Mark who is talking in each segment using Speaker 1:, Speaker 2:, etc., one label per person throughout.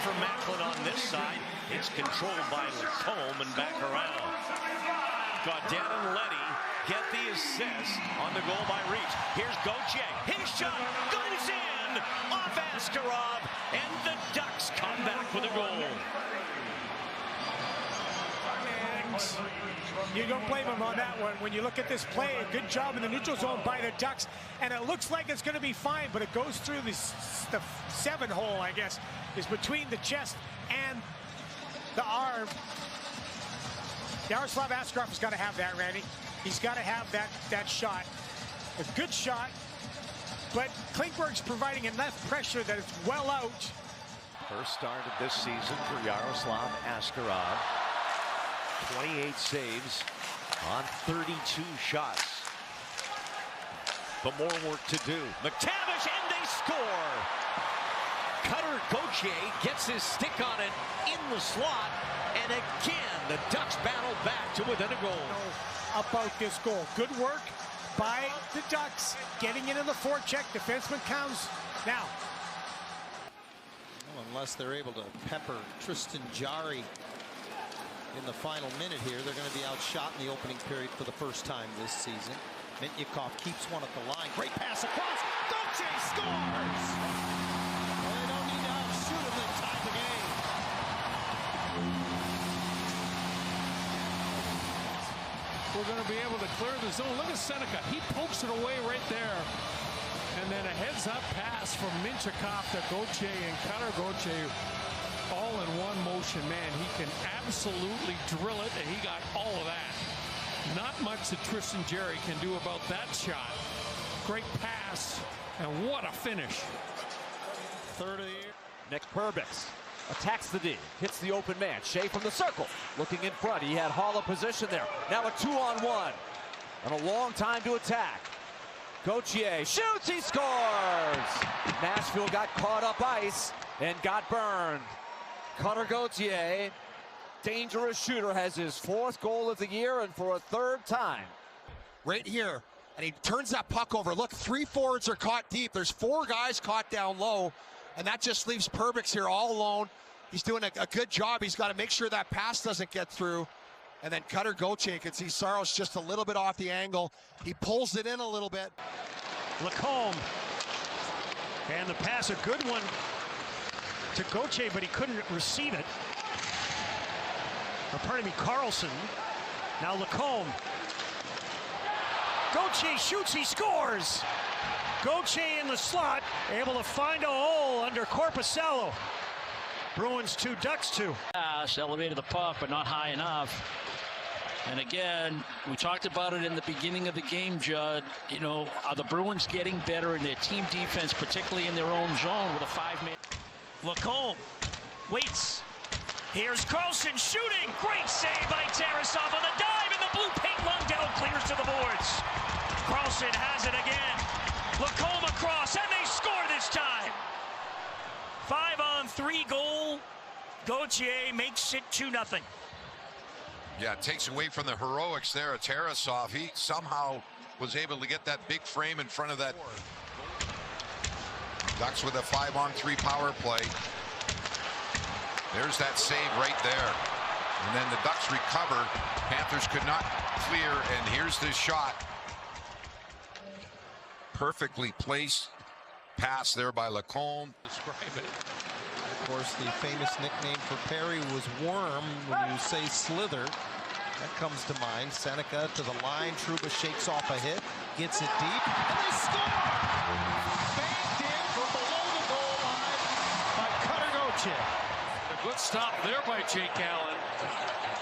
Speaker 1: for Macklin on this side. It's controlled by Lacombe and back around. Gauthier and Letty get the assist on the goal by Reach. Here's Gauthier. His shot goes in off Askarov, and the Ducks come back with a goal.
Speaker 2: You don't blame him on that one. When you look at this play, a good job in the neutral zone by the Ducks, and it looks like it's going to be fine, but it goes through the 7 hole, I guess, is between the chest and the arm. Yaroslav Askarov has got to have that, Randy. He's got to have that shot. A good shot, but Klingberg's providing enough pressure that it's well out.
Speaker 1: First start of this season for Yaroslav Askarov. 28 saves on 32 shots. But more work to do. McTavish, and they score! Cutter Gauthier gets his stick on it in the slot, and again the Ducks battle back to within a goal.
Speaker 2: About this goal. Good work by the Ducks, getting into the forecheck. Defenseman counts now.
Speaker 3: Well, unless they're able to pepper Tristan Jarry in the final minute here, they're going to be outshot in the opening period for the first time this season. Mityukov keeps one at the line. Great pass across. Gauthier scores! Well, they don't need to outshoot him. They tie the game.
Speaker 4: We're going to be able to clear the zone. Look at Seneca. He pokes it away right there. And then a heads-up pass from Mityukov to Gauthier, and Cutter Gauthier all in one motion. Man, he can absolutely drill it, and he got all of that. Not much that Tristan Jarry can do about that shot. Great pass, and what a finish. Third of the year.
Speaker 5: Nick Perbix attacks the D, hits the open man. Shea from the circle, looking in front. He had Hall of position there. Now a 2-on-1, and a long time to attack. Gauthier shoots, he scores! Nashville got caught up ice and got burned. Cutter Gauthier, dangerous shooter, has his 4th goal of the year, and for a 3rd time.
Speaker 6: Right here, and he turns that puck over. Look, 3 forwards are caught deep. There's 4 guys caught down low, and that just leaves Perbix here all alone. He's doing a good job. He's got to make sure that pass doesn't get through. And then Cutter Gauthier, you can see Saros just a little bit off the angle. He pulls it in a little bit.
Speaker 7: Lacombe, and the pass, a good one to Gauthier, but he couldn't receive it. Or pardon me, Carlson. Now Lacombe. Gauthier shoots, he scores! Gauthier in the slot, able to find a hole under Korpisalo. Bruins 2, Ducks 2.
Speaker 8: Pass, elevated the puck, but not high enough. And again, we talked about it in the beginning of the game, Judd. You know, are the Bruins getting better in their team defense, particularly in their own zone with a 5-man?
Speaker 7: Lacombe waits. Here's Carlson shooting. Great save by Tarasov on the dive, and the blue paint Lundell clears to the boards. Carlson has it again. Lacombe across, and they score this time. 5-on-3 goal. Gauthier makes it 2-0.
Speaker 9: Yeah, it takes away from the heroics there of Tarasov. He somehow was able to get that big frame in front of that. Ducks with a 5-on-3 power play. There's that save right there. And then the Ducks recover. Panthers could not clear, and here's this shot. Perfectly placed pass there by Lacombe.
Speaker 3: Describe it. Of course, the famous nickname for Perry was Worm. When you say slither, that comes to mind. Seneca to the line. Trouba shakes off a hit, gets it deep, and they score! Banked in from below the goal line by Cutter Gauthier.
Speaker 4: A good stop there by Jake Allen.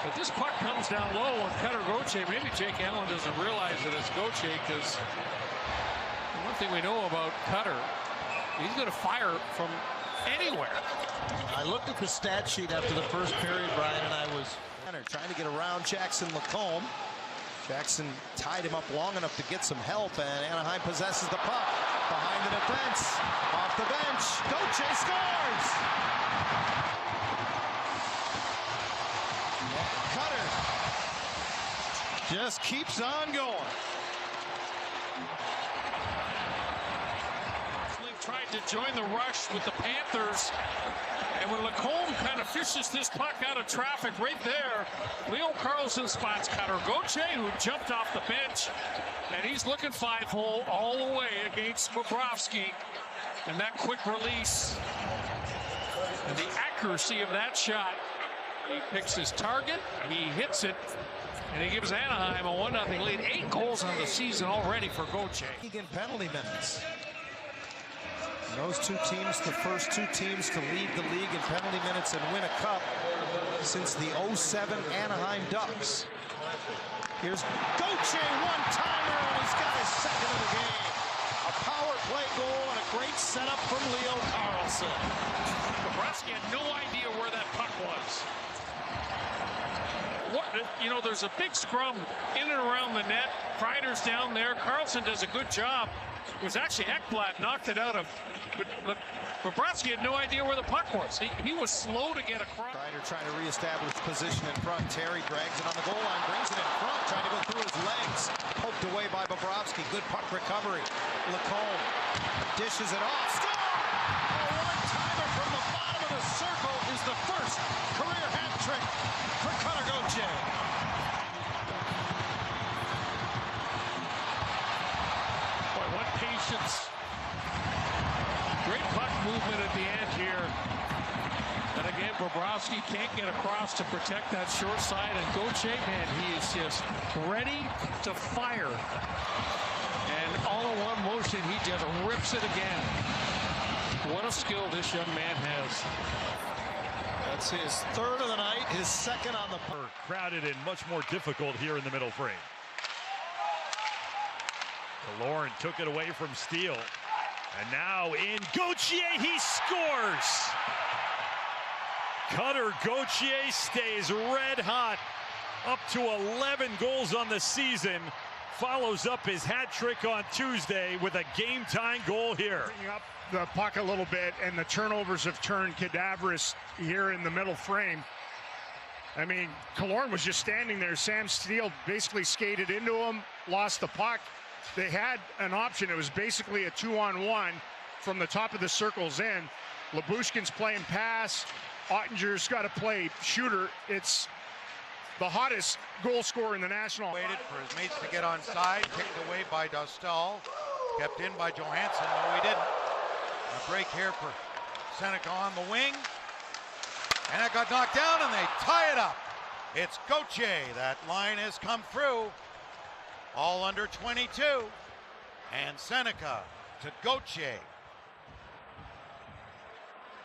Speaker 4: But this puck comes down low on Cutter Gauthier. Maybe Jake Allen doesn't realize that it's Gauthier, because one thing we know about Cutter, he's going to fire from anywhere.
Speaker 3: I looked at the stat sheet after the first period, Brian, and I was trying to get around Jackson Lacombe. Jackson tied him up long enough to get some help, and Anaheim possesses the puck behind the defense. Off the bench, Gauthier scores! Cutter just keeps on going.
Speaker 4: Tries tried to join the rush with the Panthers. And when Lacombe kind of fishes this puck out of traffic right there, Leo Carlson spots Cutter Gauthier, who jumped off the bench. And he's looking 5-hole all the way against Bobrovsky. And that quick release and the accuracy of that shot. He picks his target, he hits it, and he gives Anaheim a 1-0 lead. 8 goals on the season already for Gauthier.
Speaker 3: In penalty minutes. And those two teams, the first two teams to lead the league in penalty minutes and win a cup since the 07 Anaheim Ducks. Here's Gauthier, one-timer, and he's got his second of the game. A power play goal and a great setup from Leo Carlson.
Speaker 4: Bobrovsky had no idea where that puck was. You know, there's a big scrum in and around the net. Kreider's down there. Carlson does a good job. It was actually Ekblad knocked it out of. But Bobrovsky had no idea where the puck was. He was slow to get across.
Speaker 3: Kreider trying to reestablish position in front. Terry drags it on the goal line, brings it in front, trying to go through his legs. Poked away by Bobrovsky. Good puck recovery. Lacombe dishes it off. Score! A one-timer from the bottom of the circle is the first career hat trick for Cutter Gauthier.
Speaker 4: Boy, what patience. Great puck movement at the end here. And again, Bobrovsky can't get across to protect that short side. And Gauthier, man, he is just ready to fire. And all in one motion, he just rips it again. What a skill this young man has.
Speaker 3: That's his third of the night, his second on the puck.
Speaker 10: Crowded and much more difficult here in the middle frame. Lauren took it away from Steele. And now in Gauthier, he scores! Cutter Gauthier stays red hot, up to 11 goals on the season. Follows up his hat trick on Tuesday with a game-tying goal here.
Speaker 2: Bringing up the puck a little bit, and the turnovers have turned cadaverous here in the middle frame. I mean, Killorn was just standing there. Sam Steele basically skated into him, lost the puck. They had an option. It was basically a 2-on-1 from the top of the circles in. Labushkin's playing pass. Ottinger's got to play shooter. It's the hottest goal scorer in the National.
Speaker 11: Waited for his mates to get on side, kicked away by Dostal, kept in by Johansson. No, he didn't. A break here for Seneca on the wing, and that got knocked down, and they tie it up. It's Gauthier. That line has come through. All under 22, and Seneca to Gauthier.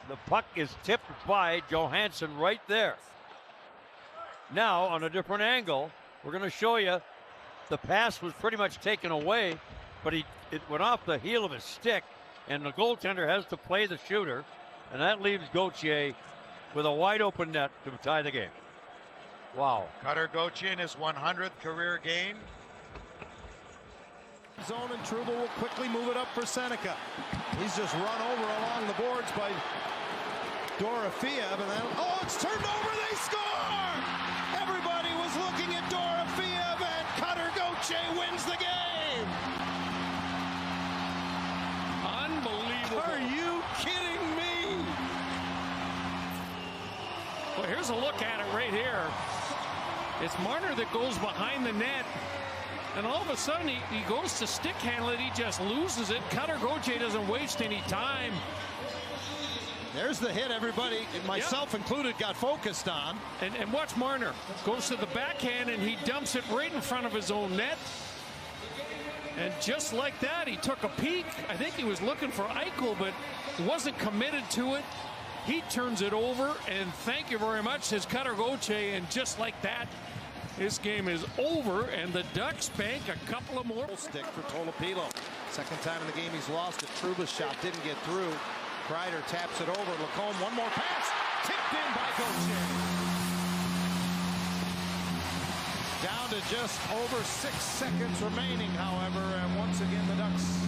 Speaker 12: The puck is tipped by Johansson right there. Now, on a different angle, we're going to show you the pass was pretty much taken away, but it went off the heel of his stick, and the goaltender has to play the shooter, and that leaves Gauthier with a wide open net to tie the game. Wow.
Speaker 11: Cutter Gauthier in his 100th career game.
Speaker 3: Zone, and Trouba will quickly move it up for Seneca. He's just run over along the boards by Dorofeev, and then, oh, it's turned over, they score! Everybody was looking at Dorofeev, and Cutter Gauthier wins the game!
Speaker 4: Unbelievable.
Speaker 3: Are you kidding me?
Speaker 4: Well, here's a look at it right here. It's Marner that goes behind the net. And all of a sudden, he goes to stick handle it. He just loses it. Cutter Gauthier doesn't waste any time.
Speaker 3: There's the hit everybody, myself included, got focused on.
Speaker 4: And watch Marner. Goes to the backhand, and he dumps it right in front of his own net. And just like that, he took a peek. I think he was looking for Eichel, but wasn't committed to it. He turns it over, and thank you very much, says Cutter Gauthier. And just like that, this game is over, and the Ducks bank a couple of more.
Speaker 3: Stick for Tolopilo. Second time in the game he's lost it. Trouba's shot didn't get through. Kreider taps it over. Lacombe, one more pass. Tipped in by Gauthier. Down to just over 6 seconds remaining, however, and once again the Ducks.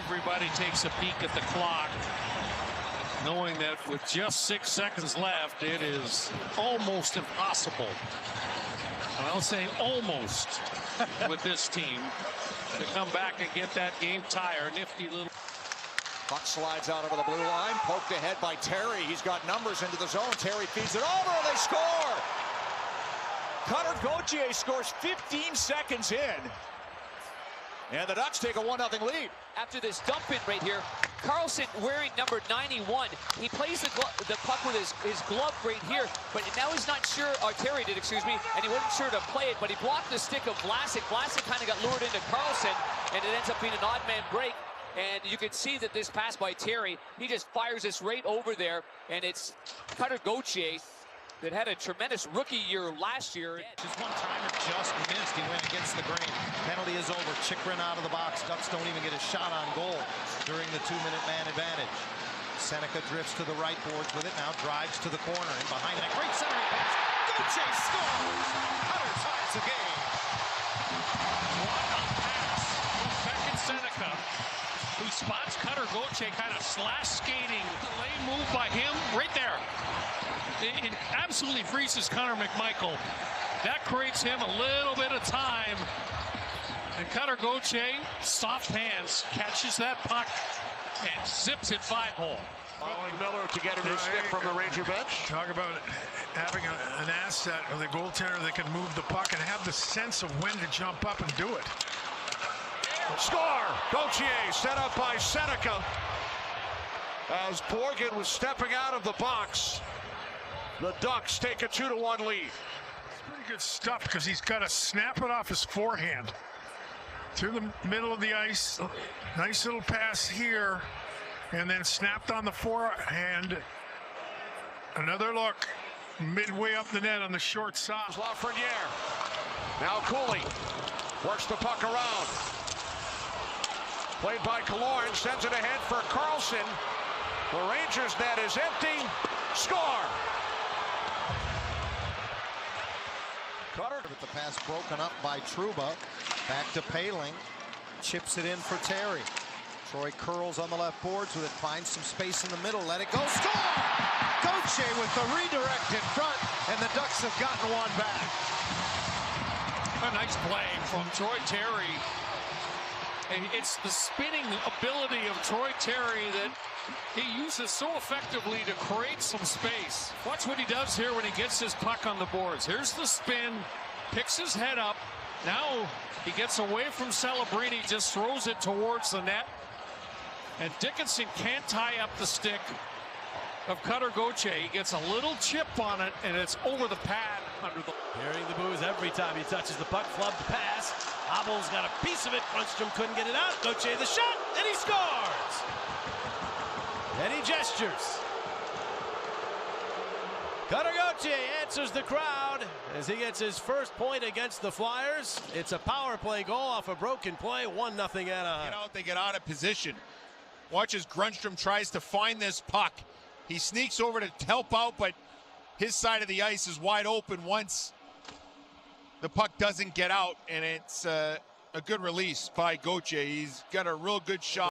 Speaker 4: Everybody takes a peek at the clock, knowing that with just 6 seconds left, it is almost impossible. I'll say almost with this team to come back and get that game tire. Nifty little.
Speaker 5: Puck slides out over the blue line, poked ahead by Terry. He's got numbers into the zone. Terry feeds it over, and they score! Cutter Gauthier scores 15 seconds in. And the Ducks take a 1-0 lead.
Speaker 13: After this dump in right here, Carlson wearing number 91. He plays the puck with his glove right here, but now he's not sure, or Terry did, excuse me, and he wasn't sure to play it, but he blocked the stick of Vlasic. Vlasic kind of got lured into Carlson, and it ends up being an odd man break. And you can see that this pass by Terry, he just fires this right over there, and it's Cutter Gauthier that had a tremendous rookie year last year.
Speaker 3: Just one timer just missed. He went against the grain. Penalty is over. Chychrun out of the box. Ducks don't even get a shot on goal during the 2-minute man advantage. Seneca drifts to the right boards with it. Now drives to the corner and behind that great center pass. Gauthier scores. Cutter ties the game.
Speaker 4: What a pass from Beckett Seneca, who spots Cutter Gauthier kind of slash skating. The lane move by him right there. It absolutely freezes Connor McMichael. That creates him a little bit of time. And Cutter Gauthier, soft hands, catches that puck and zips it 5-hole.
Speaker 1: Following Miller to get a new stick from the Ranger bench.
Speaker 14: Talk about having an asset of the goaltender that can move the puck and have the sense of when to jump up and do it.
Speaker 1: Score! Gauthier set up by Seneca as Borgen was stepping out of the box. The Ducks take a 2-1 lead.
Speaker 14: It's pretty good stuff because he's got to snap it off his forehand through the middle of the ice. Nice little pass here, and then snapped on the forehand. Another look midway up the net on the short side.
Speaker 1: Lafreniere. Now Cooley works the puck around. Played by Killorn, sends it ahead for Carlson. The Rangers' net is empty. Score!
Speaker 3: Cutter with the pass broken up by Trouba. Back to Paling. Chips it in for Terry. Troy curls on the left boards with it. Finds some space in the middle. Let it go. Score! Gauthier with the redirect in front, and the Ducks have gotten one back.
Speaker 4: A nice play from Troy Terry. And it's the spinning ability of Troy Terry that he uses so effectively to create some space. Watch what he does here when he gets his puck on the boards. Here's the spin, picks his head up. Now he gets away from Celebrini, just throws it towards the net. And Dickinson can't tie up the stick of Cutter Gauthier. He gets a little chip on it, and it's over the pad under the...
Speaker 15: Hearing the boos every time he touches the puck. Flub the pass. Hobble's got a piece of it. Brunstrom couldn't get it out. Gauthier the shot, and he scores! And he gestures. Cutter Gauthier answers the crowd as he gets his first point against the Flyers. It's a power play goal off a broken play. 1-0 Anaheim.
Speaker 16: They get out of position. Watch as Grundstrom tries to find this puck. He sneaks over to help out, but his side of the ice is wide open once the puck doesn't get out, and it's a good release by Gauthier. He's got a real good shot.